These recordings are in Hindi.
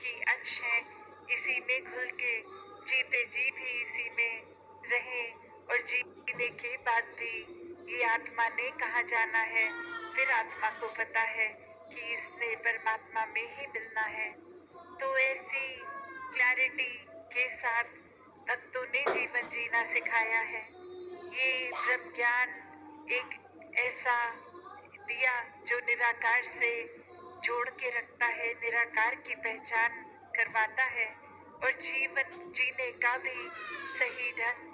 की अंश हैं, इसी में घुल के जीते जी भी इसी में रहे, और जीने के बाद भी ये आत्मा ने कहाँ जाना है। फिर आत्मा को पता है कि इसने परमात्मा में ही मिलना है। तो ऐसी क्लैरिटी के साथ भक्तों ने जीवन जीना सिखाया है। ये ब्रह्म ज्ञान एक ऐसा दिया जो निराकार से जोड़ के रखता है, निराकार की पहचान करवाता है, और जीवन जीने का भी सही ढंग।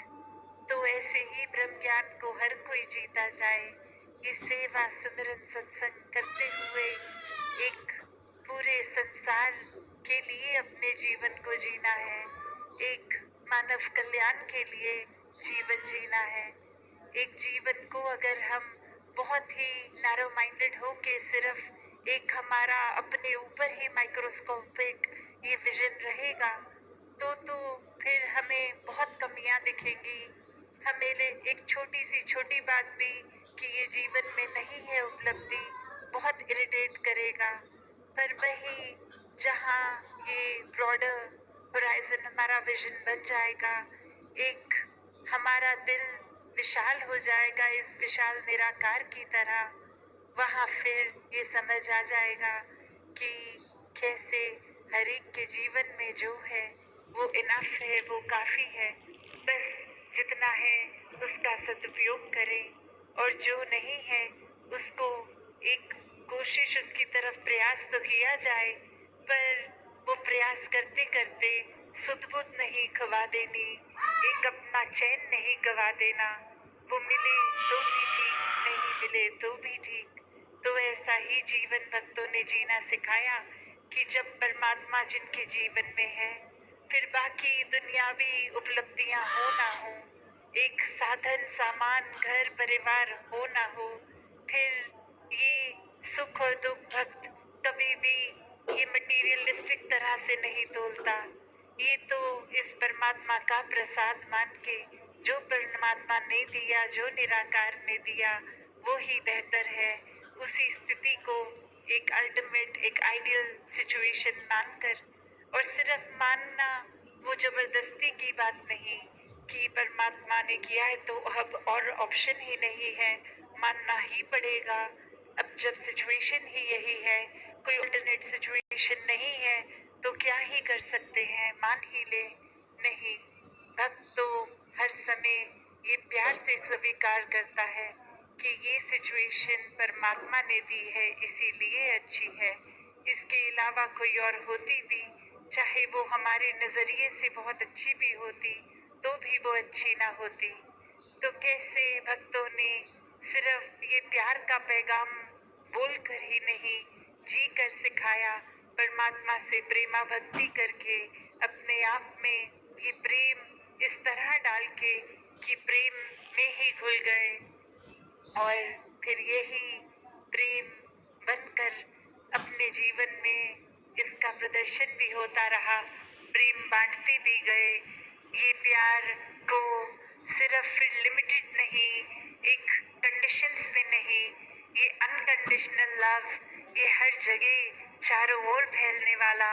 तो ऐसे ही ब्रह्म ज्ञान को हर कोई जीता जाए। ये सेवा सुमिरन सत्संग करते हुए एक पूरे संसार के लिए अपने जीवन को जीना है, एक मानव कल्याण के लिए जीवन जीना है। एक जीवन को अगर हम बहुत ही नैरो माइंडेड हो के सिर्फ एक हमारा अपने ऊपर ही माइक्रोस्कोपिक ये विजन रहेगा तो फिर हमें बहुत कमियां दिखेंगी। हमें एक छोटी बात भी कि ये जीवन में नहीं है उपलब्धि बहुत इरिटेट करेगा। पर वही जहाँ ये ब्रॉडर होराइजन हमारा विजन बन जाएगा, एक हमारा दिल विशाल हो जाएगा इस विशाल निराकार की तरह, वहाँ फिर ये समझ आ जाएगा कि कैसे हर एक के जीवन में जो है वो इनफ है, वो काफ़ी है। बस जितना है उसका सदुपयोग करें, और जो नहीं है उसको एक कोशिश उसकी तरफ प्रयास तो किया जाए, पर वो प्रयास करते करते सुध-बुध नहीं खवा देनी, एक अपना चैन नहीं गवा देना। वो मिले तो भी ठीक, नहीं मिले तो भी ठीक। तो ऐसा ही जीवन भक्तों ने जीना सिखाया कि जब परमात्मा जिनके जीवन में है, फिर बाकी दुनियावी उपलब्धियां हो ना हो, एक साधन सामान घर परिवार हो ना हो, फिर ये सुख और दुख भक्त कभी भी ये मटीरियलिस्टिक तरह से नहीं तोलता। ये तो इस परमात्मा का प्रसाद मान के, जो परमात्मा ने दिया, जो निराकार ने दिया, वो ही बेहतर है। उसी स्थिति को एक अल्टीमेट, एक आइडियल सिचुएशन मानकर, और सिर्फ मानना वो जबरदस्ती की बात नहीं कि परमात्मा ने किया है तो अब और ऑप्शन ही नहीं है, मानना ही पड़ेगा। अब जब सिचुएशन ही यही है, कोई अल्टरनेट सिचुएशन नहीं है, तो क्या ही कर सकते हैं, मान ही ले। नहीं, भक्त तो हर समय ये प्यार से स्वीकार करता है कि ये सिचुएशन परमात्मा ने दी है, इसीलिए अच्छी है। इसके अलावा कोई और होती भी, चाहे वो हमारे नजरिए से बहुत अच्छी भी होती, तो भी वो अच्छी ना होती। तो कैसे भक्तों ने सिर्फ ये प्यार का पैगाम बोलकर ही नहीं, जी कर सिखाया, परमात्मा से प्रेमा भक्ति करके अपने आप में ये प्रेम इस तरह डाल के कि प्रेम में ही घुल गए, और फिर यही प्रेम बनकर अपने जीवन में इसका प्रदर्शन भी होता रहा, प्रेम बांटते भी गए। ये प्यार को सिर्फ फिर लिमिटेड नहीं, एक कंडीशंस में नहीं, ये अनकंडीशनल लव, ये हर जगह चारों ओर फैलने वाला।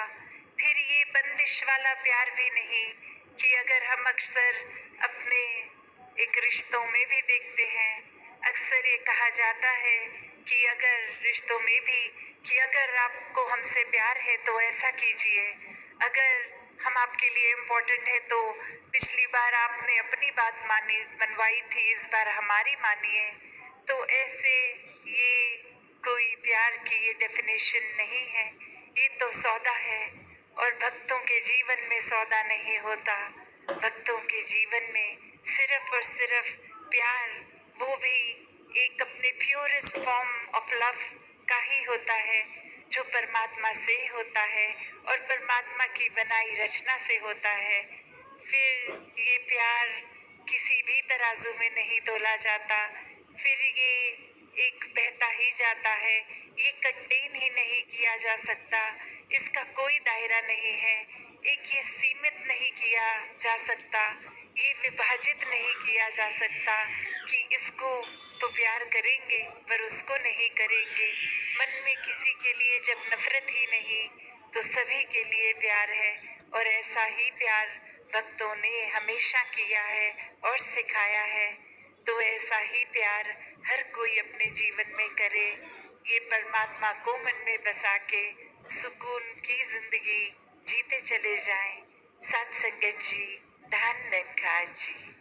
फिर ये बंदिश वाला प्यार भी नहीं कि अगर हम अक्सर अपने एक रिश्तों में भी देखते हैं, अक्सर ये कहा जाता है कि अगर रिश्तों में भी कि अगर आपको हमसे प्यार है तो ऐसा कीजिए, अगर हम आपके लिए इम्पोर्टेंट है तो पिछली बार आपने अपनी बात मनवाई थी, इस बार हमारी मानिए। तो ऐसे ये कोई प्यार की ये डेफिनेशन नहीं है, ये तो सौदा है, और भक्तों के जीवन में सौदा नहीं होता। भक्तों के जीवन में सिर्फ और सिर्फ प्यार, वो भी एक अपने प्योरेस्ट फॉर्म ऑफ लव का ही होता है, जो परमात्मा से होता है और परमात्मा की बनाई रचना से होता है। फिर ये प्यार किसी भी तराजू में नहीं तोला जाता, फिर ये एक बहता ही जाता है, ये कंटेन ही नहीं किया जा सकता, इसका कोई दायरा नहीं है, एक ये सीमित नहीं किया जा सकता, ये विभाजित नहीं किया जा सकता कि इसको तो प्यार करेंगे पर उसको नहीं करेंगे। मन में किसी के लिए जब नफरत ही नहीं, तो सभी के लिए प्यार है और ऐसा ही प्यार भक्तों ने हमेशा किया है और सिखाया है। तो ऐसा ही प्यार हर कोई अपने जीवन में करे। ये परमात्मा को मन में बसा के सुकून की जिंदगी जीते चले जाएं। सत्संगत जी, धन निरंकार जी।